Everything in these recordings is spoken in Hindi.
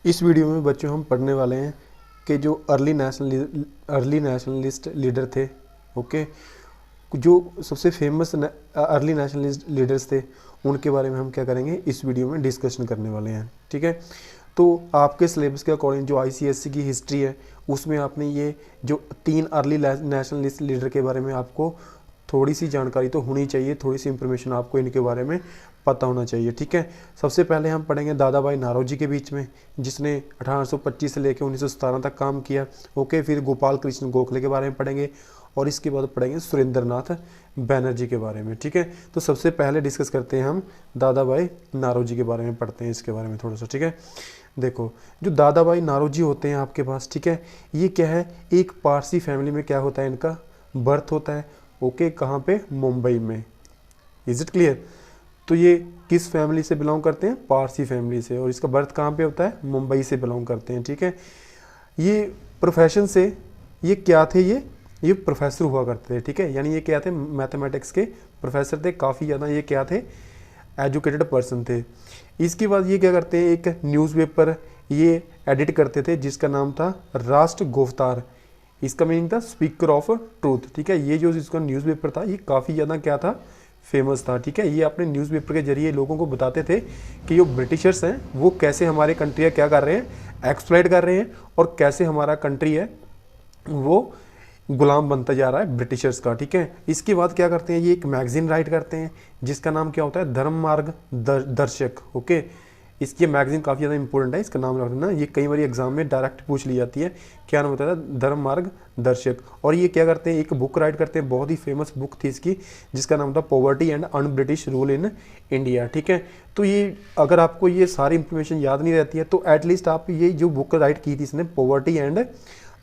इस वीडियो में बच्चों हम पढ़ने वाले हैं कि जो अर्ली नेशनलिस्ट लीडर थे, ओके, जो सबसे फेमस अर्ली नेशनलिस्ट लीडर्स थे, उनके बारे में हम क्या करेंगे, इस वीडियो में डिस्कशन करने वाले हैं। ठीक है, तो आपके सिलेबस के अकॉर्डिंग जो आईसीएससी की हिस्ट्री है उसमें आपने ये जो 3 अर्ली नेशनलिस्ट लीडर के बारे में आपको थोड़ी सी जानकारी तो होनी चाहिए, थोड़ी सी इंफॉर्मेशन आपको इनके बारे में पता होना चाहिए। ठीक है, सबसे पहले हम पढ़ेंगे दादा भाई नारोजी के बीच में, जिसने 1825 से लेकर 1917 तक काम किया। ओके, फिर गोपाल कृष्ण गोखले के बारे में पढ़ेंगे और इसके बाद पढ़ेंगे सुरेंद्र नाथ बैनर्जी के बारे में। ठीक है, तो सबसे पहले डिस्कस करते हैं हम दादा भाई नारोजी के बारे में, पढ़ते हैं इसके बारे में थोड़ा सा। ठीक है, देखो जो दादा भाई नारोजी होते हैं आपके पास, ठीक है, ये क्या है, एक पारसी फैमिली में क्या होता है, इनका बर्थ होता है। ओके, कहाँ पे, मुंबई में। Is it clear? तो ये किस फैमिली से बिलोंग करते हैं, पारसी फैमिली से, और इसका बर्थ कहाँ पे होता है, मुंबई से बिलोंग करते हैं। ठीक है, ये प्रोफेशन से ये क्या थे, ये प्रोफेसर हुआ करते थे। ठीक है, यानी ये क्या थे, मैथमेटिक्स के प्रोफेसर थे, काफ़ी ज़्यादा ये क्या थे, एजुकेटेड पर्सन थे। इसके बाद ये क्या करते हैं, एक न्यूज़पेपर ये एडिट करते थे जिसका नाम था राष्ट्र गोफ्तार। इसका मीनिंग था स्पीकर ऑफ ट्रूथ। ठीक है, ये जो इसका न्यूज़पेपर था ये काफ़ी ज़्यादा क्या था, फेमस था। ठीक है, ये अपने न्यूज़पेपर के जरिए लोगों को बताते थे कि जो ब्रिटिशर्स हैं वो कैसे हमारे कंट्री है क्या कर रहे हैं, एक्सप्लॉइट कर रहे हैं, और कैसे हमारा कंट्री है वो गुलाम बनता जा रहा है ब्रिटिशर्स का। ठीक है, इसके बाद क्या करते हैं, ये एक मैगजीन राइट करते हैं जिसका नाम क्या होता है, धर्म मार्ग दर्शक। ओके, इसकी मैगजीन काफ़ी ज़्यादा इंपॉर्टेंट है, इसका नाम रखना, ये कई बार एग्जाम में डायरेक्ट पूछ ली जाती है, क्या नाम होता है, धर्म मार्ग दर्शक। और ये क्या करते हैं, एक बुक राइट करते हैं, बहुत ही फेमस बुक थी इसकी, जिसका नाम था poverty and un British rule in India. ठीक है, तो ये अगर आपको ये सारी इंफॉर्मेशन याद नहीं रहती है तो एटलीस्ट आप ये जो बुक राइट की थी इसने, poverty and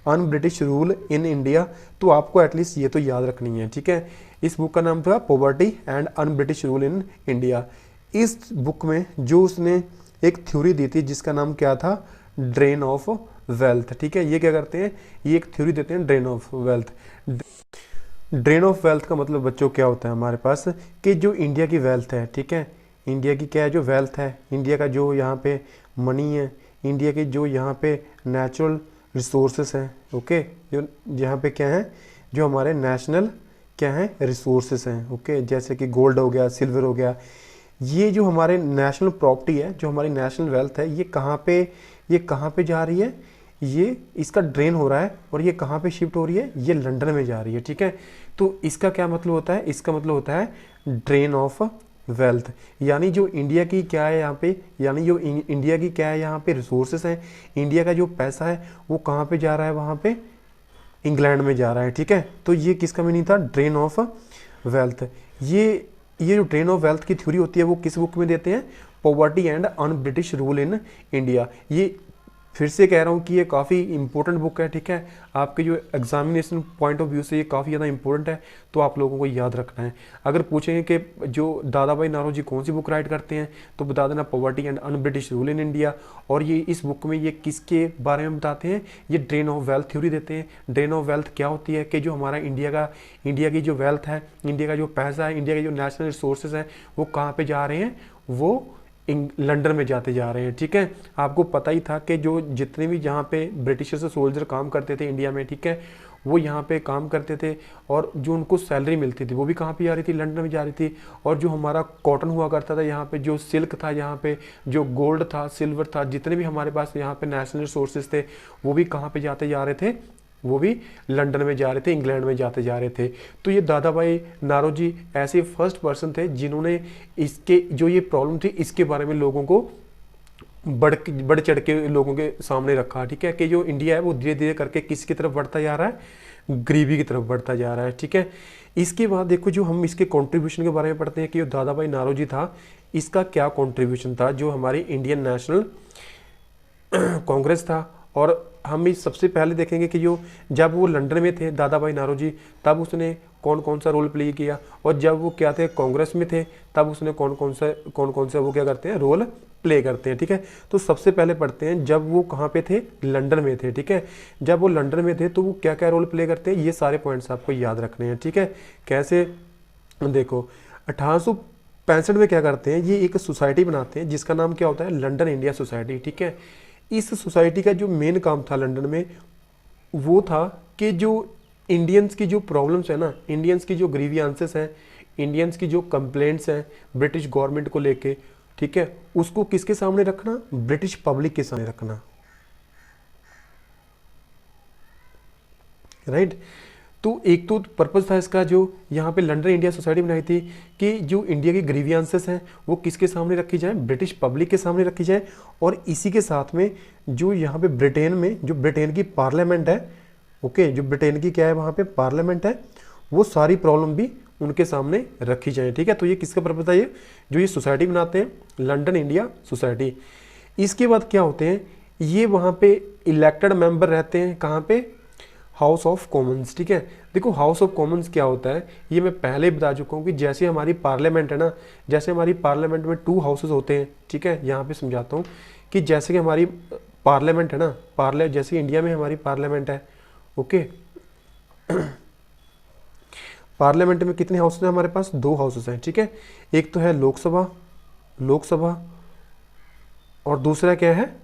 un British rule in India, तो आपको एटलीस्ट ये तो याद रखनी है। ठीक है, इस बुक का नाम था poverty and un British rule in India. इस बुक में जो उसने एक थ्योरी दी थी जिसका नाम क्या था, ड्रेन ऑफ वेल्थ। ठीक है, ये क्या करते हैं, ये एक थ्योरी देते हैं, drain of wealth. Drain of wealth का मतलब बच्चों क्या होता है हमारे पास, कि जो इंडिया की वेल्थ है, ठीक है, इंडिया की क्या है, जो वेल्थ है, इंडिया का जो यहाँ पे मनी है, इंडिया के जो यहाँ पे नेचुरल रिसोर्सेस हैं, ओके, जो यहाँ पे क्या है, जो हमारे नेशनल क्या है, रिसोर्सेस हैं, ओके, जैसे कि गोल्ड हो गया, सिल्वर हो गया, ये जो हमारे नेशनल प्रॉपर्टी है, जो हमारी नेशनल वेल्थ है, ये कहाँ पे जा रही है, ये इसका ड्रेन हो रहा है, और ये कहाँ पे शिफ्ट हो रही है, ये लंदन में जा रही है। ठीक है, तो इसका क्या मतलब होता है, इसका मतलब होता है ड्रेन ऑफ वेल्थ, यानी जो इंडिया की क्या है यहाँ पे, यानी जो इंडिया की क्या है यहाँ पे रिसोर्सेस हैं, इंडिया का जो पैसा है वो कहाँ पे जा रहा है, वहाँ पे इंग्लैंड में जा रहा है। ठीक है, तो ये किसका मीनिंग था, ड्रेन ऑफ वेल्थ। ये जो ड्रेन ऑफ वेल्थ की थ्योरी होती है वो किस बुक में देते हैं, poverty and un British rule in India. ये फिर से कह रहा हूँ कि ये काफ़ी इंपॉर्टेंट बुक है। ठीक है, आपके जो एग्जामिनेशन पॉइंट ऑफ व्यू से ये काफ़ी ज़्यादा इंपॉर्टेंट है, तो आप लोगों को याद रखना है। अगर पूछेंगे कि जो दादा भाई नारोजी कौन सी बुक राइट करते हैं, तो बता देना poverty and un British rule in India. और ये इस बुक में ये किसके बारे में बताते हैं, ये ड्रेन ऑफ वेल्थ थ्योरी देते हैं। ड्रेन ऑफ वेल्थ क्या होती है, कि जो हमारा इंडिया की जो वेल्थ है, इंडिया का जो पैसा है, इंडिया के जो नेशनल रिसोर्सेज हैं, वो कहाँ पर जा रहे हैं, वो लंदन में जाते जा रहे हैं। ठीक है, आपको पता ही था कि जो जितने भी यहाँ पे ब्रिटिशर्स से सोल्जर काम करते थे इंडिया में, ठीक है, वो यहाँ पे काम करते थे, और जो उनको सैलरी मिलती थी वो भी कहाँ पे जा रही थी, लंदन में जा रही थी। और जो हमारा कॉटन हुआ करता था यहाँ पे, जो सिल्क था यहाँ पे, जो गोल्ड था, सिल्वर था, जितने भी हमारे पास यहाँ पे नेशनल रिसोर्सेज थे, वो भी कहाँ पे जाते जा रहे थे, वो भी लंदन में जा रहे थे, इंग्लैंड में जाते जा रहे थे। तो ये दादा भाई नारोजी ऐसे फर्स्ट पर्सन थे जिन्होंने इसके जो ये प्रॉब्लम थी इसके बारे में लोगों को बढ़ चढ़ के लोगों के सामने रखा। ठीक है, कि जो इंडिया है वो धीरे धीरे करके किसकी तरफ बढ़ता जा रहा है, गरीबी की तरफ बढ़ता जा रहा है। ठीक है, इसके बाद देखो जो हम इसके कंट्रीब्यूशन के बारे में पढ़ते हैं कि जो दादा भाई नारोजी था, इसका क्या कंट्रीब्यूशन था, जो हमारी इंडियन नेशनल कांग्रेस था। और हम इस सबसे पहले देखेंगे कि जो जब वो लंदन में थे दादा भाई नारोजी, तब उसने कौन कौन सा रोल प्ले किया, और जब वो क्या थे, कांग्रेस में थे, तब उसने कौन कौन सा वो क्या करते हैं, रोल प्ले करते हैं। ठीक है, तो सबसे पहले पढ़ते हैं जब वो कहाँ पे थे, लंदन में थे। ठीक है, जब वो लंदन में थे तो वो क्या क्या रोल प्ले करते हैं, ये सारे पॉइंट्स आपको याद रखने हैं। ठीक है, कैसे, देखो 1865 में क्या करते हैं, ये एक सोसाइटी बनाते हैं जिसका नाम क्या होता है, लंदन इंडिया सोसाइटी। ठीक है, इस सोसाइटी का जो मेन काम था लंदन में वो था कि जो इंडियंस की जो प्रॉब्लम्स है ना, इंडियंस की जो ग्रीवियंसेस हैं, इंडियंस की जो कंप्लेंट्स हैं ब्रिटिश गवर्नमेंट को लेके, ठीक है, उसको किसके सामने रखना, ब्रिटिश पब्लिक के सामने रखना, राइट। तो एक तो पर्पस था इसका जो यहाँ पे लंदन इंडिया सोसाइटी बनाई थी कि जो इंडिया की ग्रीवियंसेस हैं वो किसके सामने रखी जाए, ब्रिटिश पब्लिक के सामने रखी जाए। और इसी के साथ में जो यहाँ पे ब्रिटेन में जो ब्रिटेन की पार्लियामेंट है, ओके, जो ब्रिटेन की क्या है वहाँ पे पार्लियामेंट है, वो सारी प्रॉब्लम भी उनके सामने रखी जाए, ठीक है। तो ये किसका पर्पस है, ये जो ये सोसाइटी बनाते हैं लंदन इंडिया सोसाइटी। इसके बाद क्या होते हैं, ये वहाँ पे इलेक्टेड मेंबर रहते हैं, कहाँ पे, हाउस ऑफ कॉमन्स, ठीक है। देखो हाउस ऑफ कॉमन्स क्या होता है, ये मैं पहले ही बता चुका हूँ कि जैसे हमारी पार्लियामेंट है ना, जैसे हमारी पार्लियामेंट में 2 हाउसेस होते हैं, ठीक है। यहाँ पे समझाता हूँ कि जैसे कि हमारी पार्लियामेंट है ना, जैसे इंडिया में हमारी पार्लियामेंट है, ओके। पार्लियामेंट में कितने हाउसेस हैं हमारे पास, 2 हाउसेस हैं, ठीक है। एक तो है लोकसभा और दूसरा क्या है,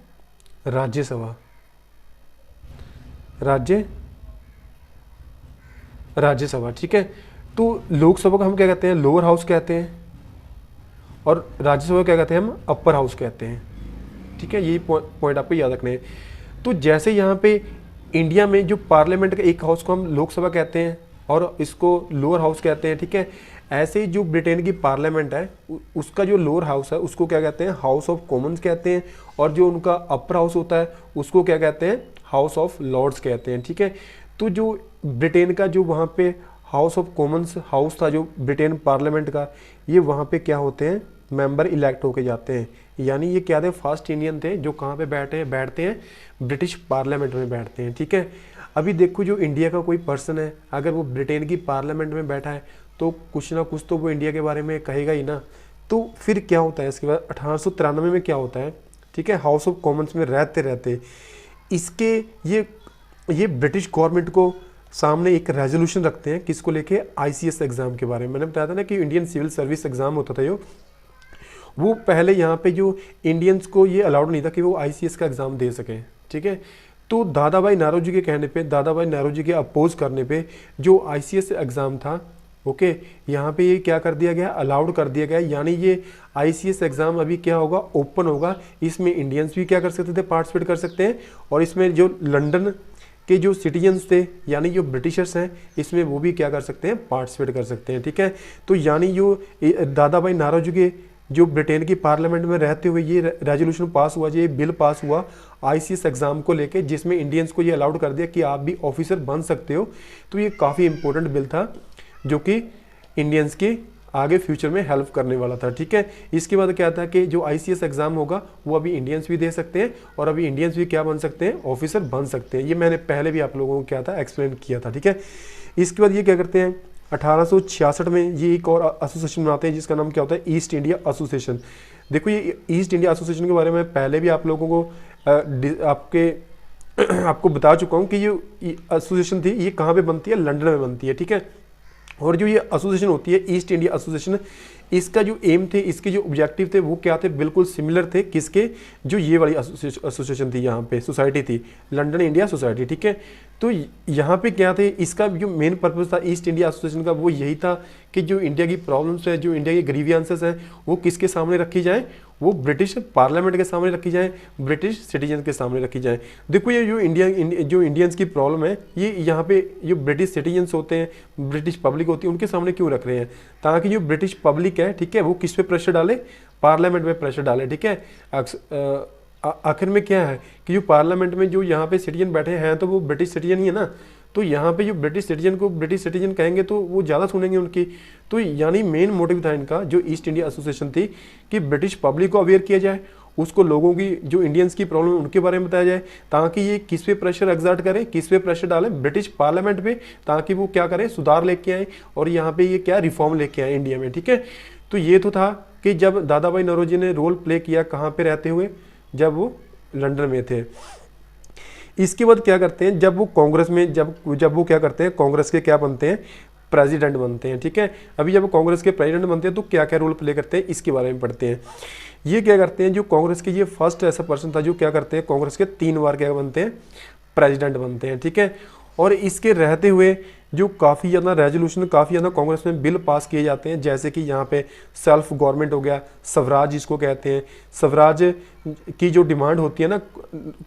राज्यसभा, राज्यसभा, ठीक है। तो लोकसभा को हम क्या कहते हैं, लोअर हाउस कहते हैं, और राज्यसभा को क्या कहते हैं, हम अपर हाउस कहते हैं, ठीक है। यही पॉइंट आपको याद रखने हैं। तो जैसे यहाँ पे इंडिया में जो पार्लियामेंट का एक हाउस को हम लोकसभा कहते हैं और इसको लोअर हाउस कहते हैं, ठीक है। ऐसे ही जो ब्रिटेन की पार्लियामेंट है उसका जो लोअर हाउस है उसको क्या कहते हैं, हाउस ऑफ कॉमन्स कहते हैं, और जो उनका अपर हाउस होता है उसको क्या कहते हैं, हाउस ऑफ लॉर्ड्स कहते हैं, ठीक है। तो जो ब्रिटेन का जो वहाँ पे हाउस ऑफ कॉमन्स हाउस था, जो ब्रिटेन पार्लियामेंट का, ये वहाँ पे क्या होते हैं, मेंबर इलेक्ट होके जाते हैं। यानी ये क्या थे, फर्स्ट इंडियन थे जो कहाँ पे बैठते हैं, ब्रिटिश पार्लियामेंट में बैठते हैं, ठीक है। अभी देखो जो इंडिया का कोई पर्सन है अगर वो ब्रिटेन की पार्लियामेंट में बैठा है तो कुछ ना कुछ तो वो इंडिया के बारे में कहेगा ही ना। तो फिर क्या होता है इसके बाद 1893 में क्या होता है, ठीक है, हाउस ऑफ कॉमन्स में रहते रहते इसके ये ब्रिटिश गवर्नमेंट को सामने एक रेजोल्यूशन रखते हैं, किसको लेके, आईसीएस एग्जाम के बारे में। मैंने बताया था ना कि इंडियन सिविल सर्विस एग्जाम होता था वो पहले यहाँ पे जो इंडियंस को ये अलाउड नहीं था कि वो आईसीएस का एग्जाम दे सकें, ठीक है। तो दादा भाई नारोजी के कहने पे, दादा भाई नारोजी के अपोज करने पे जो आईसीएस एग्जाम था, ओके, यहाँ पे ये क्या कर दिया गया, अलाउड कर दिया गया। यानी ये आईसीएस एग्जाम अभी क्या होगा, ओपन होगा, इसमें इंडियंस भी क्या कर सकते थे, पार्टिसिपेट कर सकते हैं, और इसमें जो लंदन के जो सिटीजन्स थे यानी जो ब्रिटिशर्स हैं इसमें वो भी क्या कर सकते हैं, पार्टिसिपेट कर सकते हैं, ठीक है। तो यानी जो दादा भाई नारोजी के जो ब्रिटेन की पार्लियामेंट में रहते हुए ये रेजोल्यूशन पास हुआ, ये बिल पास हुआ आईसीएस एग्जाम को लेके, जिसमें इंडियंस को ये अलाउड कर दिया कि आप भी ऑफिसर बन सकते हो। तो ये काफ़ी इंपॉर्टेंट बिल था जो कि इंडियंस के आगे फ्यूचर में हेल्प करने वाला था, ठीक है। इसके बाद क्या था कि जो आईसीएस एग्जाम होगा वो अभी इंडियंस भी दे सकते हैं, और अभी इंडियंस भी क्या बन सकते हैं, ऑफिसर बन सकते हैं। ये मैंने पहले भी आप लोगों को क्या था, एक्सप्लेन किया था, ठीक है। इसके बाद ये क्या करते हैं, 1866 में ये एक और एसोसिएशन बनाते हैं जिसका नाम क्या होता है, ईस्ट इंडिया एसोसिएशन। देखो ये ईस्ट इंडिया एसोसिएशन के बारे में पहले भी आप लोगों को आपको बता चुका हूँ कि ये एसोसिएशन थी, ये कहाँ पे बनती है, लंदन में बनती है, ठीक है। और जो ये एसोसिएशन होती है ईस्ट इंडिया एसोसिएशन, इसका जो एम थे, इसके जो ऑब्जेक्टिव थे वो क्या थे, बिल्कुल सिमिलर थे किसके, जो ये वाली एसोसिएशन थी, यहाँ पे सोसाइटी थी लंदन इंडिया सोसाइटी, ठीक है। तो यहाँ पे क्या थे, इसका जो मेन पर्पस था ईस्ट इंडिया एसोसिएशन का वो यही था कि जो इंडिया की प्रॉब्लम्स है, जो इंडिया की ग्रीवियंसेस हैं वो किसके सामने रखी जाए, वो ब्रिटिश पार्लियामेंट के सामने रखी जाए, ब्रिटिश सिटीजन के सामने रखी जाए। देखो ये जो इंडियंस की प्रॉब्लम है ये यहाँ पे जो ब्रिटिश सिटीजन्स होते हैं, ब्रिटिश पब्लिक होती है, उनके सामने क्यों रख रहे हैं, ताकि जो ब्रिटिश पब्लिक है, ठीक है, वो किस पे प्रेशर डाले, पार्लियामेंट में प्रेशर डाले, ठीक है। आखिर में क्या है कि जो पार्लियामेंट में जो यहाँ पे सिटीजन बैठे हैं तो वो ब्रिटिश सिटीजन ही है ना, तो यहाँ पे जो ब्रिटिश सिटीजन को ब्रिटिश सिटीजन कहेंगे तो वो ज़्यादा सुनेंगे उनकी। तो यानी मेन मोटिव था इनका जो ईस्ट इंडिया एसोसिएशन थी कि ब्रिटिश पब्लिक को अवेयर किया जाए, उसको लोगों की जो इंडियंस की प्रॉब्लम उनके बारे में बताया जाए, ताकि ये किस पे प्रेशर एग्जर्ट करें, किस पे प्रेशर डालें, ब्रिटिश पार्लियामेंट पे, ताकि वो क्या करें, सुधार लेके आए और यहाँ पे ये क्या रिफॉर्म लेके आए इंडिया में, ठीक है। तो ये तो था कि जब दादा भाई नौरोजी ने रोल प्ले किया कहाँ पे रहते हुए, जब वो लंदन में थे। इसके बाद क्या करते हैं, जब वो कांग्रेस में जब वो क्या करते हैं, कांग्रेस के क्या बनते हैं, प्रेसिडेंट बनते हैं। ठीक है, अभी जब कांग्रेस के प्रेसिडेंट बनते हैं तो क्या क्या रोल प्ले करते हैं इसके बारे में पढ़ते हैं। ये क्या करते हैं, जो कांग्रेस के ये फर्स्ट ऐसा पर्सन था जो क्या करते हैं, कांग्रेस के 3 बार क्या बनते हैं, प्रेसिडेंट बनते हैं। ठीक है, और इसके रहते हुए जो काफ़ी ज़्यादा रेजोल्यूशन, काफ़ी ज़्यादा कांग्रेस में बिल पास किए जाते हैं, जैसे कि यहाँ पे सेल्फ गवर्नमेंट हो गया, स्वराज जिसको कहते हैं। स्वराज की जो डिमांड होती है ना,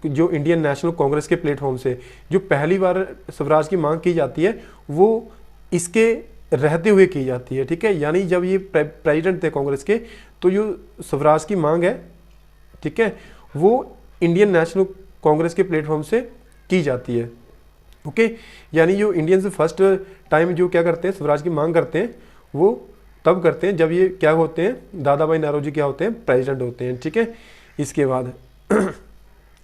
जो इंडियन नेशनल कांग्रेस के प्लेटफॉर्म से जो पहली बार स्वराज की मांग की जाती है वो इसके रहते हुए की जाती है। ठीक है, यानी जब ये प्रेसिडेंट थे कांग्रेस के तो जो स्वराज की मांग है, ठीक है, वो इंडियन नेशनल कांग्रेस के प्लेटफॉर्म से की जाती है। ओके, यानी जो इंडियंस फर्स्ट टाइम जो क्या करते हैं, स्वराज की मांग करते हैं, वो तब करते हैं जब ये क्या होते हैं, दादा भाई नौरोजी क्या होते हैं, प्रेसिडेंट होते हैं। ठीक है, इसके बाद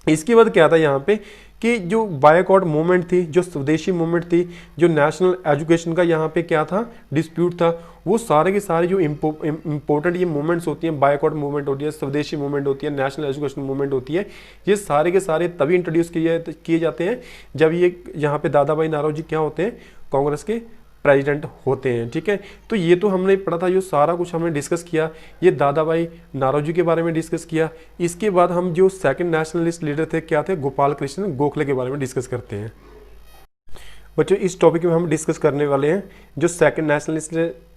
इसके बाद क्या था यहाँ पे कि जो बायकॉट मूवमेंट थी, जो स्वदेशी मूवमेंट थी, जो नेशनल एजुकेशन का यहाँ पे क्या था, डिस्प्यूट था, वो सारे के सारे जो इंपॉर्टेंट ये मूवमेंट्स होती हैं, बायकॉट मूवमेंट होती है, स्वदेशी मूवमेंट होती है, नेशनल एजुकेशन मूवमेंट होती है, ये सारे के सारे तभी इंट्रोड्यूस किए जाते हैं जब ये यहाँ पे दादा भाई नौरोजी क्या होते हैं, कांग्रेस के प्रेसिडेंट होते हैं। ठीक है, तो ये तो हमने पढ़ा था, जो सारा कुछ हमने डिस्कस किया, ये दादा भाई नौरोजी के बारे में डिस्कस किया। इसके बाद हम जो सेकंड नेशनलिस्ट लीडर थे क्या थे, गोपाल कृष्ण गोखले के बारे में डिस्कस करते हैं। बच्चों इस टॉपिक में हम डिस्कस करने वाले हैं जो second nationalist,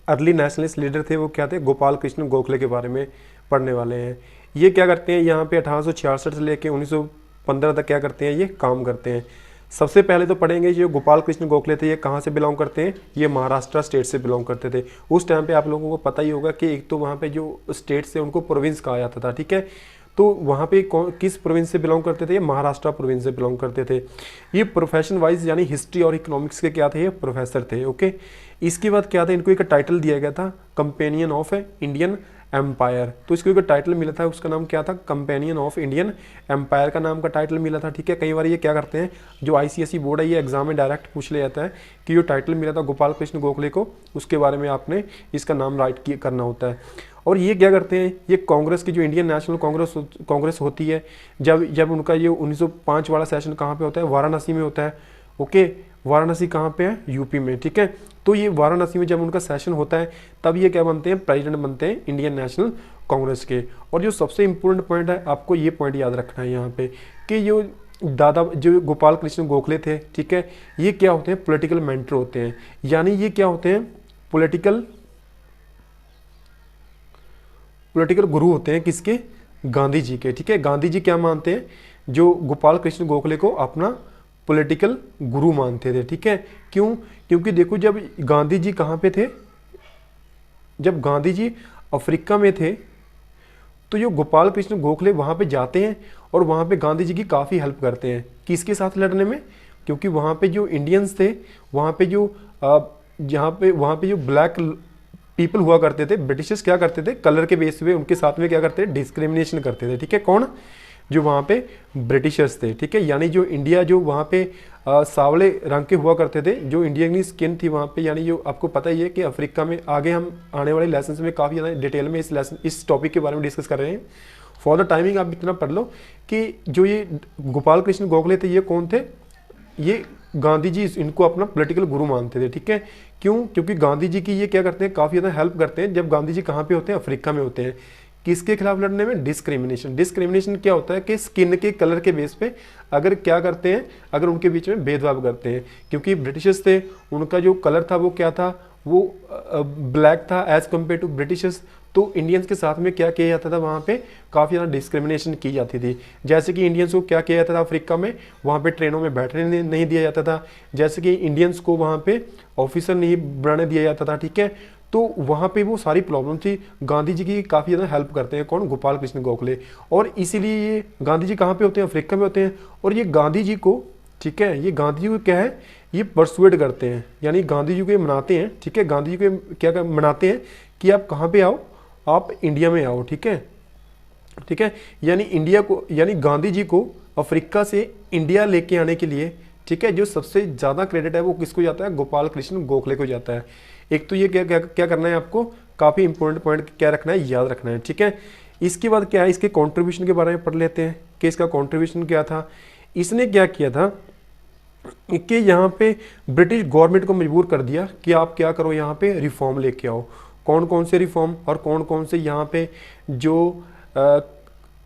early nationalist leader थे वो क्या थे, गोपाल कृष्ण गोखले के बारे में पढ़ने वाले हैं। ये क्या करते हैं, यहाँ पे 1866 से लेकर 1915 तक क्या करते हैं, ये काम करते हैं। सबसे पहले तो पढ़ेंगे जो गोपाल कृष्ण गोखले थे ये कहाँ से बिलोंग करते हैं, ये महाराष्ट्र स्टेट से बिलोंग करते थे। उस टाइम पे आप लोगों को पता ही होगा कि एक तो वहाँ पे जो स्टेट से उनको प्रोविंस कहा जाता था। ठीक है, तो वहाँ पे किस प्रोविंस से बिलोंग करते थे, ये महाराष्ट्र प्रोविंस से बिलोंग करते थे। ये प्रोफेशन वाइज यानी हिस्ट्री और इकोनॉमिक्स के क्या थे, ये प्रोफेसर थे। ओके, इसके बाद क्या था, इनको एक टाइटल दिया गया था कंपेनियन ऑफ इंडियन एम्पायर, तो इसको एक टाइटल मिला था, उसका नाम क्या था, कंपेनियन ऑफ इंडियन एम्पायर का नाम का टाइटल मिला था। ठीक है, कई बार ये क्या करते हैं, जो आईसीएसई बोर्ड है ये एग्जाम में डायरेक्ट पूछ ले जाता है कि जो टाइटल मिला था गोपाल कृष्ण गोखले को, उसके बारे में आपने इसका नाम राइट करना होता है। और ये क्या करते हैं, ये कांग्रेस की जो इंडियन नेशनल कांग्रेस होती है, जब उनका ये 1905 वाला सेशन कहाँ पे होता है, वाराणसी में होता है। ओके, वाराणसी कहाँ पे है, यूपी में। ठीक है, तो ये वाराणसी में जब उनका सेशन होता है तब ये क्या बनते हैं, प्रेसिडेंट बनते हैं इंडियन नेशनल कांग्रेस के। और जो सबसे इंपॉर्टेंट पॉइंट है, आपको ये पॉइंट याद रखना है यहाँ पे कि जो गोपाल कृष्ण गोखले थे, ठीक है, ये क्या होते हैं, पॉलिटिकल मेंटर होते हैं। यानी ये क्या होते हैं, पॉलिटिकल गुरु होते हैं, किसके, गांधी जी के। ठीक है, गांधी जी क्या मानते हैं, जो गोपाल कृष्ण गोखले को अपना पॉलिटिकल गुरु मानते थे। ठीक है, क्यों, क्योंकि देखो जब गांधी जी कहाँ पे थे, जब गांधी जी अफ्रीका में थे तो जो गोपाल कृष्ण गोखले वहाँ पे जाते हैं और वहाँ पे गांधी जी की काफ़ी हेल्प करते हैं, किसके साथ लड़ने में, क्योंकि वहाँ पे जो इंडियंस थे, वहाँ पे जो वहाँ पे जो ब्लैक पीपल हुआ करते थे, ब्रिटिशर्स क्या करते थे, कलर के बेस पे उनके साथ में क्या करते थे, डिस्क्रिमिनेशन करते थे। ठीक है, कौन, जो वहाँ पे ब्रिटिशर्स थे। ठीक है, यानी जो इंडिया जो वहाँ पे सांवले रंग के हुआ करते थे, जो इंडियन की स्किन थी वहाँ पे, यानी जो आपको पता ही है कि अफ्रीका में, आगे हम आने वाले लेसन में काफ़ी ज़्यादा डिटेल में इस टॉपिक के बारे में डिस्कस कर रहे हैं। फॉर द टाइमिंग आप इतना पढ़ लो कि जो ये गोपाल कृष्ण गोखले थे ये कौन थे, ये गांधी जी इनको अपना पॉलिटिकल गुरु मानते थे। ठीक है, क्यों, क्योंकि गांधी जी की ये क्या करते हैं, काफ़ी ज़्यादा हेल्प करते हैं। जब गांधी जी कहाँ पे होते हैं, अफ्रीका में होते हैं, किसके खिलाफ लड़ने में, डिस्क्रिमिनेशन क्या होता है कि स्किन के कलर के बेस पे अगर क्या करते हैं, अगर उनके बीच में भेदभाव करते हैं, क्योंकि ब्रिटिशर्स थे, उनका जो कलर था वो क्या था, वो ब्लैक था एज कम्पेयर टू ब्रिटिशर्स। तो इंडियंस के साथ में क्या किया जाता था, वहाँ पे काफ़ी ज़्यादा डिस्क्रिमिनेशन की जाती थी। जैसे कि इंडियंस को क्या किया जाता था अफ्रीका में, वहाँ पे ट्रेनों में बैठने नहीं दिया जाता था, जैसे कि इंडियंस को वहाँ पे ऑफिसर नहीं बनाने दिया जाता था। ठीक है, तो वहाँ पे वो सारी प्रॉब्लम थी। गांधी जी की काफ़ी ज़्यादा हेल्प करते हैं कौन, गोपाल कृष्ण गोखले। और इसीलिए ये गांधी जी कहाँ पे होते हैं, अफ्रीका में होते हैं। और ये गांधी जी को, ठीक है, ये गांधी जी को क्या है, ये परसुएड करते हैं, यानी गांधी जी को ये मनाते हैं। ठीक है, गांधी जी को क्या मनाते हैं कि आप कहाँ पे आओ, आप इंडिया में आओ। ठीक है, ठीक है, यानी इंडिया को, यानी गांधी जी को अफ्रीका से इंडिया लेके आने के लिए, ठीक है, जो सबसे ज़्यादा क्रेडिट है वो किसको जाता है, गोपाल कृष्ण गोखले को जाता है। एक तो ये क्या करना है आपको, काफ़ी इंपॉर्टेंट पॉइंट क्या रखना है, याद रखना है। ठीक है, इसके बाद क्या है, इसके कंट्रीब्यूशन के बारे में पढ़ लेते हैं कि इसका कंट्रीब्यूशन क्या था। इसने क्या किया था कि यहाँ पे ब्रिटिश गवर्नमेंट को मजबूर कर दिया कि आप क्या करो, यहाँ पे रिफॉर्म लेके आओ। कौन कौन से रिफॉर्म और कौन कौन से यहाँ पे जो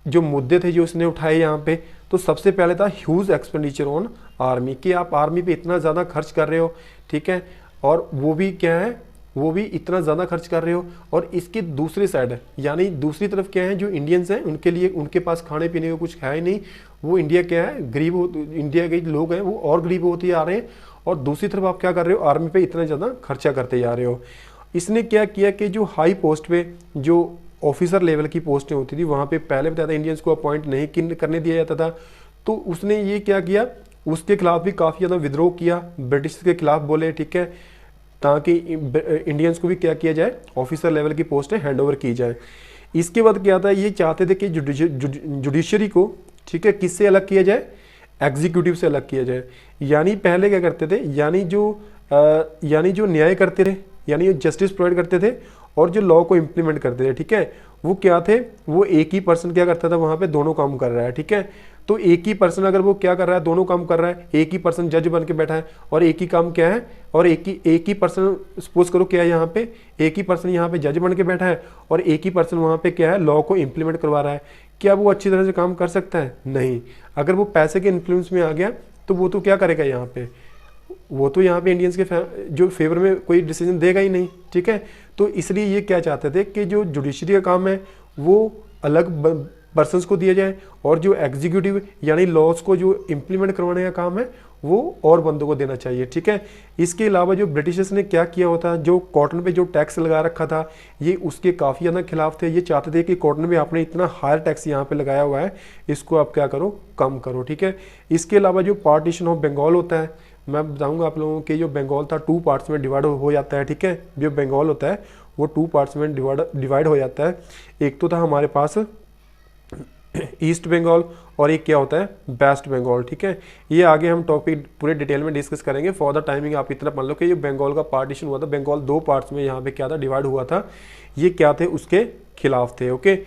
जो मुद्दे थे जो उसने उठाए यहाँ पे। तो सबसे पहले था ह्यूज एक्सपेंडिचर ऑन आर्मी, कि आप आर्मी पे इतना ज़्यादा खर्च कर रहे हो, ठीक है, और वो भी क्या है, वो भी इतना ज़्यादा खर्च कर रहे हो। और इसकी दूसरी साइड यानी दूसरी तरफ क्या है, जो इंडियंस हैं उनके लिए, उनके पास खाने पीने को कुछ है ही नहीं, वो इंडिया क्या है गरीब हो, इंडिया के लोग हैं वो और गरीब होते जा रहे हैं। और दूसरी तरफ आप क्या कर रहे हो, आर्मी पे इतना ज़्यादा खर्चा करते जा रहे हो। इसने क्या किया कि जो हाई पोस्ट पे जो ऑफिसर लेवल की पोस्टें होती थी वहाँ पे पहले बताया था इंडियंस को अपॉइंट नहीं करने दिया जाता था। तो उसने ये क्या किया, उसके खिलाफ भी काफ़ी ज़्यादा विद्रोह किया, ब्रिटिश के खिलाफ बोले, ठीक है, ताकि इंडियंस को भी क्या किया जाए, ऑफिसर लेवल की पोस्टें हैंड ओवर की जाए। इसके बाद क्या था, ये चाहते थे कि जुडिशरी को, ठीक है, किससे अलग किया जाए, एग्जीक्यूटिव से अलग किया जाए। यानी पहले क्या करते थे, यानी जो न्याय करते थे, यानी जस्टिस प्रोवाइड करते थे, और जो लॉ को इम्प्लीमेंट करते थे, ठीक है, वो क्या थे, वो एक ही पर्सन क्या करता था वहाँ पे, दोनों काम कर रहा है, ठीक है। तो एक ही पर्सन अगर वो क्या कर रहा है, दोनों काम कर रहा है, एक ही पर्सन जज बन के बैठा है और एक ही काम क्या है, और एक ही पर्सन सपोज करो क्या है यहाँ पे, एक ही पर्सन यहाँ पे जज बन के बैठा है और एक ही पर्सन वहाँ पे क्या है, लॉ को इम्प्लीमेंट करवा रहा है। क्या वो अच्छी तरह से काम कर सकता है? नहीं। अगर वो पैसे के इन्फ्लुएंस में आ गया तो वो तो क्या करेगा यहाँ पे, वो तो यहाँ पे इंडियंस के जो फेवर में कोई डिसीजन देगा ही नहीं, ठीक है। तो इसलिए ये क्या चाहते थे कि जो जुडिशरी का काम है वो अलग पर्सन्स को दिया जाए, और जो एग्जीक्यूटिव यानी लॉज को जो इम्प्लीमेंट करवाने का काम है वो और बंदों को देना चाहिए, ठीक है। इसके अलावा जो ब्रिटिशर्स ने क्या किया होता, जो कॉटन पे जो टैक्स लगा रखा था, ये उसके काफ़ी ज़्यादा खिलाफ थे। ये चाहते थे कि कॉटन पे आपने इतना हायर टैक्स यहाँ पे लगाया हुआ है, इसको आप क्या करो, कम करो, ठीक है। इसके अलावा जो पार्टीशन ऑफ बंगाल होता है, मैं बताऊंगा आप लोगों के, जो बंगाल था 2 पार्ट्स में डिवाइड हो जाता है, ठीक है। जो बंगाल होता है वो 2 पार्ट्स में डिवाइड हो जाता है। एक तो था हमारे पास ईस्ट बंगाल और एक क्या होता है, वेस्ट बंगाल, ठीक है। ये आगे हम टॉपिक पूरे डिटेल में डिस्कस करेंगे। फॉर द टाइमिंग आप इतना पढ़ लो कि ये बंगाल का पार्टीशन हुआ था, बंगाल 2 पार्ट्स में यहाँ पे क्या था, डिवाइड हुआ था। ये क्या थे, उसके खिलाफ थे, ओके।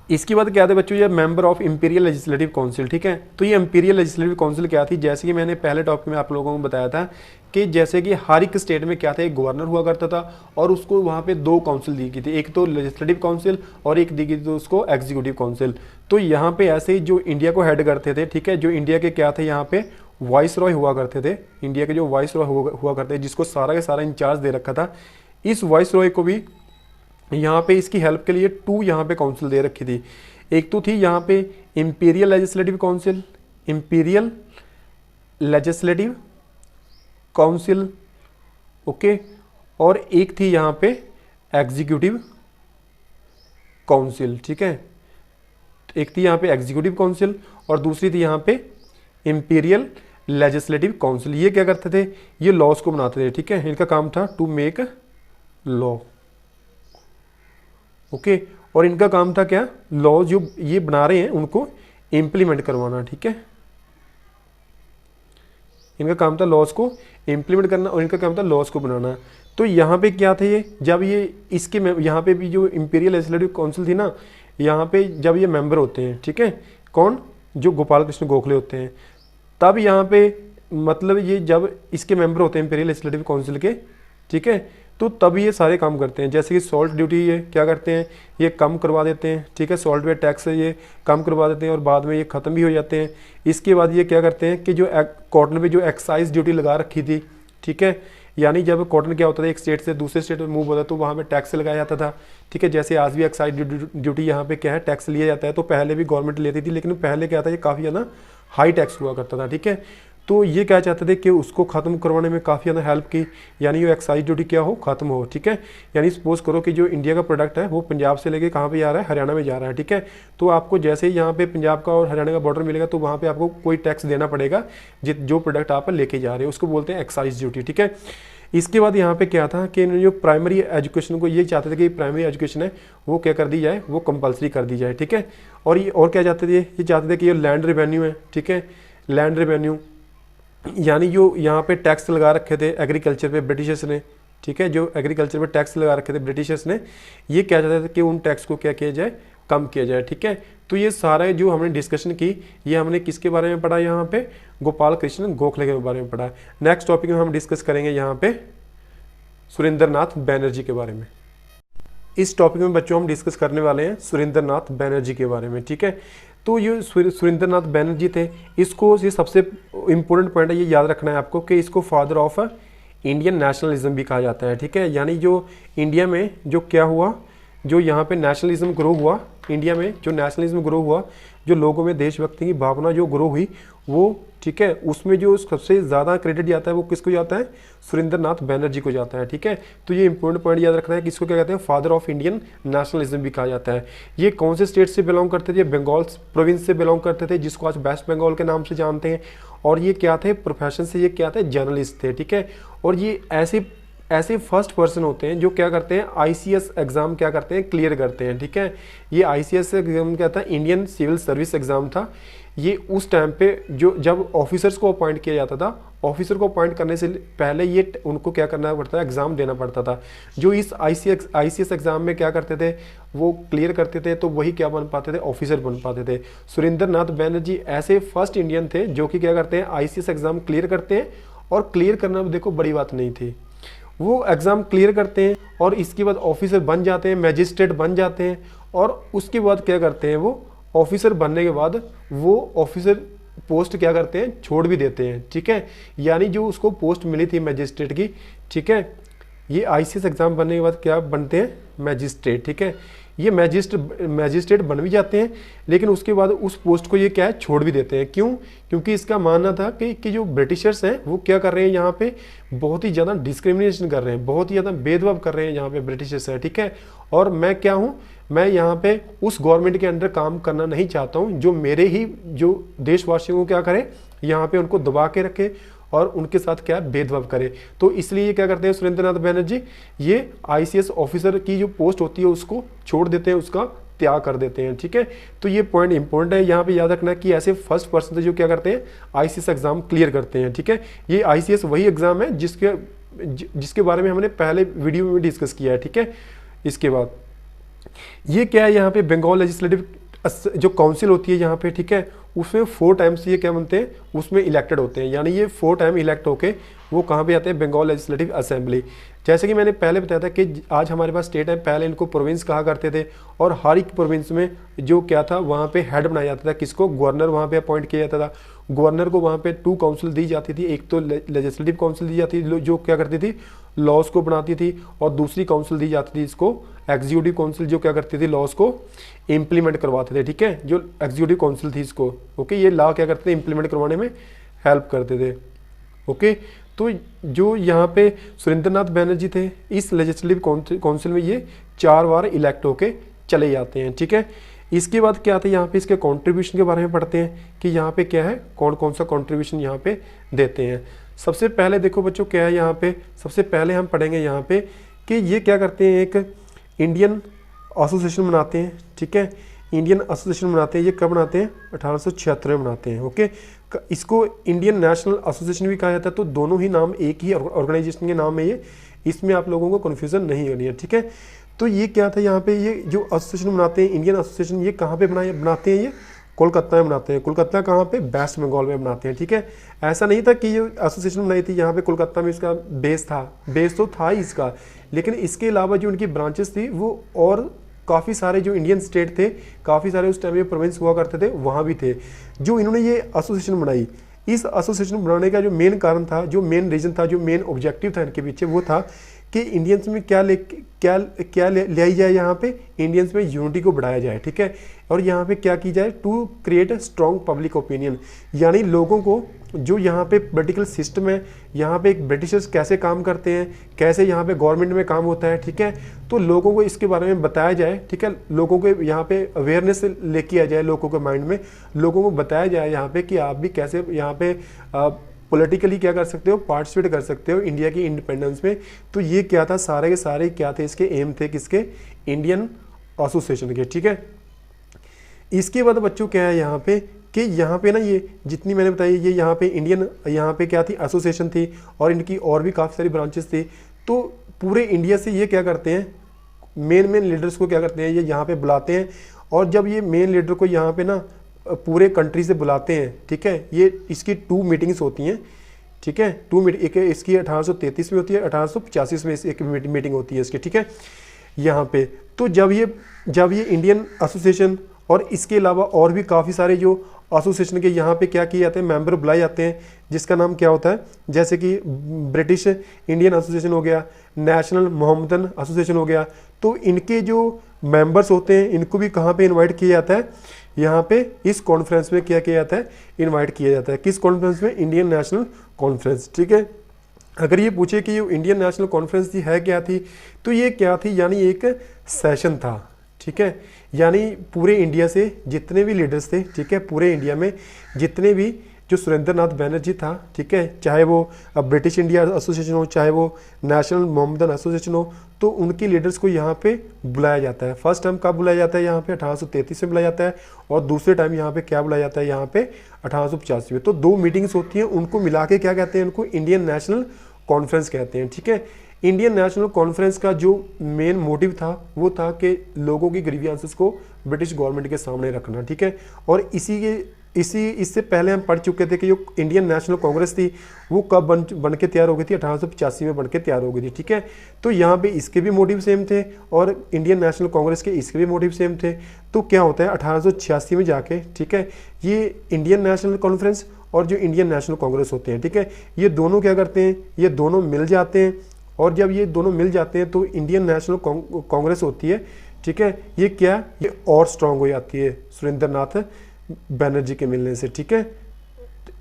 इसके बाद क्या थे बच्चों, ये member of imperial legislative council, ठीक है। तो ये इंपीरियल लेजिस्लेटिव काउंसिल क्या थी, जैसे कि मैंने पहले टॉपिक में आप लोगों को बताया था कि जैसे कि हर एक स्टेट में क्या था, एक गवर्नर हुआ करता था और उसको वहाँ पे 2 काउंसिल दी गई थी, एक तो लेजिस्लेटिव काउंसिल और एक दी गई थी उसको एग्जीक्यूटिव काउंसिल। तो यहाँ पे ऐसे ही जो इंडिया को हेड करते थे, ठीक है, जो इंडिया के क्या थे यहाँ पे वाइस रॉय हुआ करते थे, इंडिया के जो वाइस रॉय हुआ करते थे, जिसको सारा के सारा इंचार्ज दे रखा था। इस वाइस रॉय को भी यहाँ पे इसकी हेल्प के लिए 2 यहाँ पे काउंसिल दे रखी थी। एक तो थी यहाँ पे imperial legislative council, imperial legislative council, okay, और एक थी यहाँ पे एग्जीक्यूटिव काउंसिल, ठीक है। एक थी यहाँ पे एग्जीक्यूटिव काउंसिल और दूसरी थी यहाँ पे इंपीरियल लेजिस्लेटिव काउंसिल। ये क्या करते थे, ये लॉज को बनाते थे, ठीक है। इनका काम था टू मेक लॉ, ओके, और इनका काम था क्या, लॉ जो ये बना रहे हैं उनको इम्प्लीमेंट करवाना, ठीक है। इनका काम था लॉज को इम्प्लीमेंट करना और इनका काम था लॉज को बनाना। तो यहाँ पे क्या थे ये, जब ये इसके यहाँ पे भी जो इंपीरियल लेजिस्लेटिव काउंसिल थी ना, यहाँ पे जब ये मेंबर होते हैं, ठीक है, कौन, जो गोपाल कृष्ण गोखले होते हैं, तब यहाँ पे मतलब ये जब इसके मेंबर होते हैं इंपीरियल लेजिस्लेटिव काउंसिल के, ठीक है, तो तब ये सारे काम करते हैं। जैसे कि सॉल्ट ड्यूटी ये क्या करते हैं, ये कम करवा देते हैं, ठीक है, सॉल्ट पे टैक्स ये कम करवा देते हैं और बाद में ये ख़त्म भी हो जाते हैं। इसके बाद ये क्या करते हैं कि जो कॉटन पे जो एक्साइज ड्यूटी लगा रखी थी, ठीक है, यानी जब कॉटन क्या होता था एक स्टेट से दूसरे स्टेट में मूव होता तो वहाँ पे टैक्स लगाया जाता था, ठीक है। जैसे आज भी एक्साइज ड्यूटी यहाँ पे क्या है, टैक्स लिया जाता है। तो पहले भी गवर्नमेंट लेती थी, लेकिन पहले क्या था, ये काफ़ी ज़्यादा हाई टैक्स हुआ करता था, ठीक है। तो ये क्या चाहते थे कि उसको ख़त्म करवाने में काफ़ी ज़्यादा हेल्प की, यानी ये एक्साइज ड्यूटी क्या हो, ख़त्म हो, ठीक है। यानी सपोज करो कि जो इंडिया का प्रोडक्ट है वो पंजाब से लेके कहाँ पे जा रहा है, हरियाणा में जा रहा है, ठीक है। तो आपको जैसे ही यहाँ पे पंजाब का और हरियाणा का बॉर्डर मिलेगा तो वहाँ पे आपको कोई टैक्स देना पड़ेगा जो प्रोडक्ट आप लेके जा रहे हो, उसको बोलते हैं एक्साइज ड्यूटी, ठीक है। इसके बाद यहाँ पे क्या था कि जो प्राइमरी एजुकेशन को ये चाहते थे कि प्राइमरी एजुकेशन है वो क्या कर दी जाए, वो कंपलसरी कर दी जाए, ठीक है। और ये और क्या चाहते थे, ये चाहते थे कि ये लैंड रेवेन्यू है, ठीक है, लैंड रेवेन्यू यानी जो यहाँ पे टैक्स लगा रखे थे एग्रीकल्चर पे ब्रिटिशर्स ने, ठीक है, जो एग्रीकल्चर पे टैक्स लगा रखे थे ब्रिटिशर्स ने, ये क्या चाहते थे कि उन टैक्स को क्या किया जाए, कम किया जाए। ठीक है, तो ये सारा जो हमने डिस्कशन की, ये हमने किसके बारे में पढ़ा, यहाँ पे गोपाल कृष्ण गोखले के बारे में पढ़ा। नेक्स्ट टॉपिक में हम डिस्कस करेंगे यहाँ पे सुरेंद्रनाथ बैनर्जी के बारे में। इस टॉपिक में बच्चों हम डिस्कस करने वाले हैं सुरेंद्रनाथ बैनर्जी के बारे में। ठीक है, तो ये सुरेंद्रनाथ बैनर्जी थे, इसको ये सबसे इम्पोर्टेंट पॉइंट है, ये याद रखना है आपको कि इसको फादर ऑफ इंडियन नेशनलिज्म भी कहा जाता है। ठीक है, यानी जो इंडिया में जो क्या हुआ, जो यहाँ पे नेशनलिज्म ग्रो हुआ, इंडिया में जो नेशनलिज्म ग्रो हुआ, जो लोगों में देशभक्ति की भावना जो ग्रो हुई वो, ठीक है, उसमें जो सबसे ज़्यादा क्रेडिट जाता है वो किसको जाता है, सुरेंद्रनाथ बैनर्जी को जाता है। ठीक है, तो ये इंपॉर्टेंट पॉइंट याद रखना है कि इसको क्या कहते हैं, फादर ऑफ इंडियन नेशनलिज्म भी कहा जाता है। ये कौन से स्टेट से बिलोंग करते थे, बंगाल प्रोविंस से बिलोंग करते थे, जिसको आज वेस्ट बंगाल के नाम से जानते हैं। और ये क्या थे, प्रोफेशन से ये क्या थे, जर्नलिस्ट थे। ठीक है, और ये ऐसे फर्स्ट पर्सन होते हैं जो क्या करते हैं, आईसीएस एग्जाम क्या करते हैं, क्लियर करते हैं। ठीक है, ये आईसीएस एग्जाम क्या था, इंडियन सिविल सर्विस एग्जाम था। ये उस टाइम पे जो जब ऑफिसर्स को अपॉइंट किया जाता था, ऑफिसर को अपॉइंट करने से पहले ये उनको क्या करना पड़ता था, एग्जाम देना पड़ता था। जो इस आईसीएस एग्जाम में क्या करते थे, वो क्लियर करते थे, तो वही क्या बन पाते थे, ऑफिसर बन पाते थे। सुरेंद्रनाथ बैनर्जी ऐसे फर्स्ट इंडियन थे जो कि क्या करते हैं, आईसीएस एग्जाम क्लियर करते हैं। और क्लियर करना देखो बड़ी बात नहीं थी, वो एग्ज़ाम क्लियर करते हैं और इसके बाद ऑफिसर बन जाते हैं, मैजिस्ट्रेट बन जाते हैं। और उसके बाद क्या करते हैं, वो ऑफिसर बनने के बाद वो ऑफिसर पोस्ट क्या करते हैं, छोड़ भी देते हैं। ठीक है, यानी जो उसको पोस्ट मिली थी मैजिस्ट्रेट की, ठीक है, ये आईसीएस एग्जाम बनने के बाद क्या बनते हैं, मैजिस्ट्रेट। ठीक है, ये मैजिस्ट्रेट बन भी जाते हैं, लेकिन उसके बाद उस पोस्ट को ये क्या है, छोड़ भी देते हैं। क्यों, क्योंकि इसका मानना था कि जो ब्रिटिशर्स हैं वो क्या कर रहे हैं, यहाँ पे बहुत ही ज़्यादा डिस्क्रिमिनेशन कर रहे हैं, बहुत ही ज़्यादा भेदभाव कर रहे हैं यहाँ पे ब्रिटिशर्स हैं। ठीक है, और मैं क्या हूँ, मैं यहाँ पे उस गवर्नमेंट के अंडर काम करना नहीं चाहता हूँ जो मेरे ही जो देशवासियों को क्या करे, यहाँ पे उनको दबा के रखे और उनके साथ क्या भेदभाव करे। तो इसलिए ये क्या करते हैं सुरेंद्रनाथ बैनर्जी, ये आईसीएस ऑफिसर की जो पोस्ट होती है उसको छोड़ देते हैं, उसका त्याग कर देते हैं। ठीक है, तो ये पॉइंट इंपॉर्टेंट है, यहाँ पे याद रखना कि ऐसे फर्स्ट पर्सन थे जो क्या करते हैं, आईसीएस एग्जाम क्लियर करते हैं। ठीक है, ये आईसीएस वही एग्जाम है जिसके बारे में हमने पहले वीडियो में डिस्कस किया है। ठीक है, इसके बाद ये क्या है, यहाँ पे बंगाल लेजिस्लेटिव जो काउंसिल होती है यहाँ पे, ठीक है, उसमें 4 टाइम्स ये क्या बनते हैं, उसमें इलेक्टेड होते हैं। यानी ये 4 टाइम इलेक्ट होके वो कहाँ पे आते हैं, बंगाल लेजिस्लेटिव असेंबली। जैसे कि मैंने पहले बताया था कि आज हमारे पास स्टेट है, पहले इनको प्रोविंस कहा करते थे। और हर एक प्रोविंस में जो क्या था, वहाँ पे हेड बनाया जाता था, किसको, गवर्नर वहाँ पे अपॉइंट किया जाता था। गवर्नर को वहाँ पे 2 काउंसिल दी जाती थी, एक तो लेजिस्लेटिव काउंसिल दी जाती थी जो क्या करती थी, लॉज को बनाती थी, और दूसरी काउंसिल दी जाती थी इसको एग्जीक्यूटिव काउंसिल, जो क्या करती थी, लॉज को इम्प्लीमेंट करवाते थे। ठीक है, जो एग्जीक्यूटिव काउंसिल थी इसको, ओके, ये लॉ क्या करते थे, इम्प्लीमेंट करवाने में हेल्प करते थे। ओके, तो जो यहाँ पे सुरेंद्रनाथ बैनर्जी थे, इस लेजिस्लेटिव काउंसिल में ये 4 बार इलेक्ट होके चले जाते हैं। ठीक है, इसके बाद क्या आता है, यहाँ पे इसके कंट्रीब्यूशन के बारे में पढ़ते हैं कि यहाँ पे क्या है, कौन कौन सा कंट्रीब्यूशन यहाँ पे देते हैं। सबसे पहले देखो बच्चों क्या है, यहाँ पे सबसे पहले हम पढ़ेंगे यहाँ पे कि ये क्या करते हैं, एक इंडियन एसोसिएशन बनाते हैं। ठीक है, इंडियन एसोसिएशन बनाते हैं, ये कब बनाते हैं, 1876 में बनाते हैं। ओके, इसको इंडियन नेशनल एसोसिएशन भी कहा जाता है। तो दोनों ही नाम एक ही ऑर्गेनाइजेशन के नाम है ये, इसमें आप लोगों को कन्फ्यूजन नहीं करनी है। ठीक है, तो ये क्या था, यहाँ पे ये जो एसोसिएशन बनाते हैं, इंडियन एसोसिएशन, ये कहाँ पे बनाते हैं, ये कोलकाता में बनाते हैं। कोलकाता कहाँ पे, वेस्ट बंगाल में बनाते हैं। ठीक है, ऐसा नहीं था कि ये एसोसिएशन बनाई थी यहाँ पे कोलकाता में, इसका बेस था, बेस तो था ही इसका, लेकिन इसके अलावा जो उनकी ब्रांचेस थी वो और काफ़ी सारे जो इंडियन स्टेट थे, काफ़ी सारे उस टाइम ये प्रोविंस हुआ करते थे, वहाँ भी थे। जो इन्होंने ये एसोसिएशन बनाई, इस एसोसिएशन बनाने का जो मेन कारण था, जो मेन रीज़न था, जो मेन ऑब्जेक्टिव था इनके पीछे, वो था कि इंडियंस में क्या ले आई जाए, यहाँ पे इंडियंस में यूनिटी को बढ़ाया जाए। ठीक है, और यहाँ पे क्या की जाए, to create a strong public opinion, यानी लोगों को जो यहाँ पे पॉलिटिकल सिस्टम है, यहाँ पे एक ब्रिटिशर्स कैसे काम करते हैं, कैसे यहाँ पे गवर्नमेंट में काम होता है। ठीक है, तो लोगों को इसके बारे में बताया जाए। ठीक है, लोगों को यहाँ पे अवेयरनेस लेके आ जाए, लोगों के माइंड में लोगों को बताया जाए यहाँ पे कि आप भी कैसे यहाँ पे पॉलिटिकली क्या कर सकते हो, पार्टिसिपेट कर सकते हो इंडिया की इंडिपेंडेंस में। तो ये क्या था, सारे के सारे क्या थे, इसके एम थे, किसके, इंडियन एसोसिएशन के। ठीक है, इसके बाद बच्चों क्या है यहाँ पे कि यहाँ पे ना ये जितनी मैंने बताई, ये यहाँ पे इंडियन यहाँ पे क्या थी, एसोसिएशन थी, और इनकी और भी काफ़ी सारी ब्रांचेस थी। तो पूरे इंडिया से ये क्या करते हैं, मेन लीडर्स को क्या करते हैं, ये यहाँ पे बुलाते हैं और जब ये मेन लीडर को यहाँ पे ना पूरे कंट्री से बुलाते हैं, ठीक है, ये इसकी 2 मीटिंग्स होती हैं, ठीक है, 2 मीटिंग, एक इसकी 1833 में होती है, 1885 में एक मीटिंग होती है इसकी, ठीक है, यहाँ पे। तो जब ये इंडियन एसोसिएशन और इसके अलावा और भी काफ़ी सारे जो एसोसिएशन के यहाँ पे क्या किए जाते हैं, मेंबर बुलाए जाते हैं, जिसका नाम क्या होता है, जैसे कि ब्रिटिश इंडियन एसोसिएशन हो गया, नेशनल मोहम्मदन एसोसिएशन हो गया। तो इनके जो मेंबर्स होते हैं इनको भी कहाँ पे इनवाइट किया जाता है, यहाँ पे इस कॉन्फ्रेंस में क्या किया जाता है, इनवाइट किया जाता है। किस कॉन्फ्रेंस में? इंडियन नेशनल कॉन्फ्रेंस, ठीक है। अगर ये पूछे कि ये इंडियन नेशनल कॉन्फ्रेंस थी है क्या थी, तो ये क्या थी, यानी एक सेशन था, ठीक है, यानी पूरे इंडिया से जितने भी लीडर्स थे, ठीक है, पूरे इंडिया में जितने भी, जो सुरेंद्र नाथ बैनर्जी था, ठीक है, चाहे वो ब्रिटिश इंडिया एसोसिएशन हो, चाहे वो नेशनल मोहम्मदन एसोसिएशन हो, तो उनके लीडर्स को यहाँ पे बुलाया जाता है। फर्स्ट टाइम कब बुलाया जाता है, यहाँ पे 1833 में बुलाया जाता है, और दूसरे टाइम यहाँ पे क्या बुलाया जाता है, यहाँ पे 1885 में। तो 2 मीटिंग्स होती हैं, उनको मिला के क्या कहते हैं, उनको इंडियन नेशनल कॉन्फ्रेंस कहते हैं, ठीक है। इंडियन नेशनल कॉन्फ्रेंस का जो मेन मोटिव था वो था कि लोगों की ग्रीवियंसेस को ब्रिटिश गवर्नमेंट के सामने रखना, ठीक है। और इससे पहले हम पढ़ चुके थे कि जो इंडियन नेशनल कांग्रेस थी वो कब बन के तैयार हो गई थी, 1885 में बन के तैयार हो गई थी, ठीक है। तो यहाँ पे इसके भी मोटिव सेम थे और इंडियन नेशनल कांग्रेस के इसके भी मोटिव सेम थे। तो क्या होता है 1886 में जाके, ठीक है, ये इंडियन नेशनल कॉन्फ्रेंस और जो इंडियन नेशनल कांग्रेस होते हैं, ठीक है, ये दोनों क्या करते हैं, ये दोनों मिल जाते हैं। और जब ये दोनों मिल जाते हैं तो इंडियन नेशनल कांग्रेस होती है, ठीक है, ये क्या, ये और स्ट्रांग हो जाती है सुरेंद्र नाथ बैनर्जी के मिलने से, ठीक है।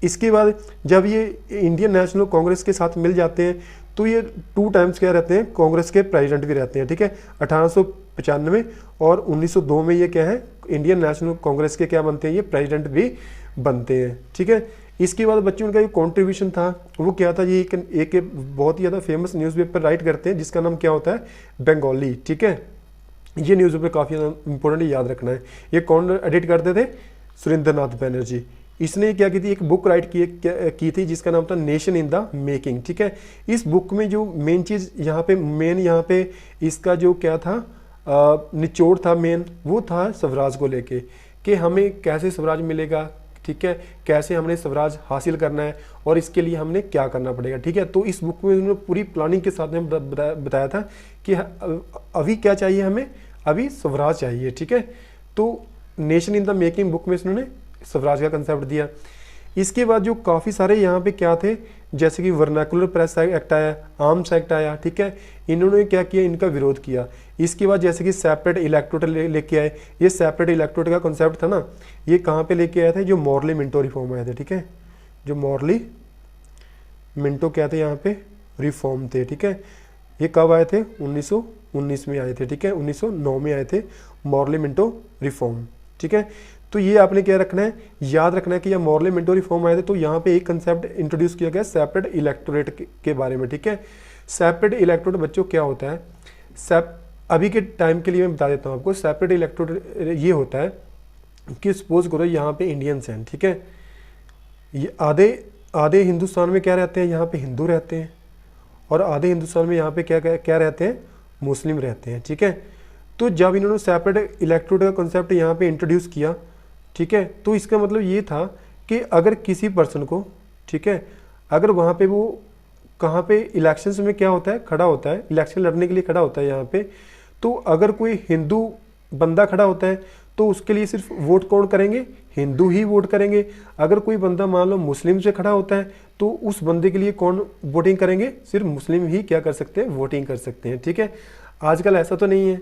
इसके बाद जब ये इंडियन नेशनल कांग्रेस के साथ मिल जाते हैं तो ये 2 टाइम्स क्या रहते हैं, कांग्रेस के प्रेसिडेंट भी रहते हैं, ठीक है। 1895 और 1902 में ये क्या है, इंडियन नेशनल कांग्रेस के क्या बनते हैं, ये प्रेसिडेंट भी बनते हैं, ठीक है। इसके बाद बच्चों उनका जो कॉन्ट्रीब्यूशन था वो क्या था, ये एक बहुत ही ज़्यादा फेमस न्यूज़पेपर राइट करते हैं जिसका नाम क्या होता है, बंगाली, ठीक है। ये न्यूज़पेपर काफ़ी ज़्यादा इंपॉर्टेंट याद रखना है। ये कौन एडिट करते थे, सुरेंद्र नाथ बैनर्जी। इसने क्या की थी, एक बुक राइट की थी जिसका नाम था नेशन इन द मेकिंग, ठीक है। इस बुक में जो मेन चीज़ यहाँ पे इसका जो क्या था, निचोड़ था मेन, वो था स्वराज को लेके कि हमें कैसे स्वराज मिलेगा, ठीक है, कैसे हमने स्वराज हासिल करना है और इसके लिए हमने क्या करना पड़ेगा, ठीक है। तो इस बुक में उन्होंने पूरी प्लानिंग के साथ में बताया था कि अभी क्या चाहिए हमें, अभी स्वराज चाहिए, ठीक है। तो nation in the making book में उन्होंने स्वराज का कंसेप्ट दिया। इसके बाद जो काफ़ी सारे यहाँ पे क्या थे, जैसे कि वर्नाकुलर प्रेस एक्ट आया, आर्म्स एक्ट आया, ठीक है, इन्होंने क्या किया, इनका विरोध किया। इसके बाद जैसे कि सेपरेट इलेक्टोरेट लेके आए। ये सेपरेट इलेक्टोरेट का कॉन्सेप्ट था ना, ये कहाँ पे लेके आए थे, जो मॉर्ली मिंटो रिफॉर्म आए थे, ठीक है, जो मॉर्ली मिंटो क्या थे यहाँ पे रिफॉर्म थे, ठीक है। ये कब आए थे, 1919 में आए थे, ठीक है, 1909 में आए थे मॉर्ली मिंटो रिफॉर्म, ठीक है। तो ये आपने क्या रखना है, याद रखना है कि यह मॉर्ले मिंटो रिफॉर्म आए थे। तो यहाँ पे एक कंसेप्ट इंट्रोड्यूस किया गया सेपरेट इलेक्टोरेट के बारे में, ठीक है। सेपरेट इलेक्टोरेट बच्चों क्या होता है, अभी के टाइम के लिए मैं बता देता हूँ आपको। सेपरेट इलेक्टोरेट ये होता है कि सपोज करो यहाँ पे इंडियंस हैं, ठीक है, ये आधे हिंदुस्तान में क्या रहते हैं, यहाँ पे हिंदू रहते हैं, और आधे हिंदुस्तान में यहाँ पे क्या रहते हैं, मुस्लिम रहते हैं, ठीक है। तो जब इन्होंने सेपरेट इलेक्टोरेट का कॉन्सेप्ट यहाँ पे इंट्रोड्यूस किया, ठीक है, तो इसका मतलब ये था कि अगर किसी पर्सन को, ठीक है, अगर वहाँ पे वो कहाँ पे इलेक्शंस में क्या होता है, खड़ा होता है, इलेक्शन लड़ने के लिए खड़ा होता है यहाँ पे, तो अगर कोई हिंदू बंदा खड़ा होता है तो उसके लिए सिर्फ वोट कौन करेंगे, हिंदू ही वोट करेंगे। अगर कोई बंदा मान लो मुस्लिम से खड़ा होता है तो उस बंदे के लिए कौन वोटिंग करेंगे, सिर्फ मुस्लिम ही क्या कर सकते हैं, वोटिंग कर सकते हैं, ठीक है। आजकल ऐसा तो नहीं है,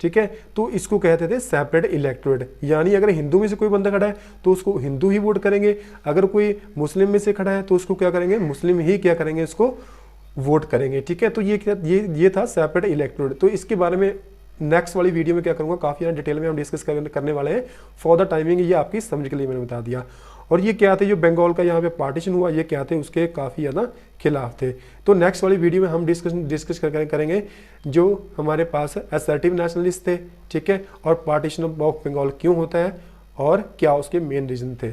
ठीक है। तो इसको कहते थे सेपरेट इलेक्टोरेट, यानी अगर हिंदू में से कोई बंदा खड़ा है तो उसको हिंदू ही वोट करेंगे, अगर कोई मुस्लिम में से खड़ा है तो उसको क्या करेंगे, मुस्लिम ही क्या करेंगे, इसको वोट करेंगे, ठीक है। तो ये था सेपरेट इलेक्टोरेट। तो इसके बारे में नेक्स्ट वाली वीडियो में क्या करूँगा, काफ़ी ज़्यादा डिटेल में हम डिस्कस करने वाले हैं। फॉर द टाइमिंग ये आपकी समझ के लिए मैंने बता दिया। और ये क्या थे, जो बंगाल का यहाँ पे पार्टीशन हुआ, ये क्या थे, उसके काफ़ी ज़्यादा खिलाफ थे। तो नेक्स्ट वाली वीडियो में हम डिस्कस करेंगे जो हमारे पास असर्टिव नेशनलिस्ट थे, ठीक है, और पार्टीशन ऑफ बंगाल क्यों होता है और क्या उसके मेन रीज़न थे।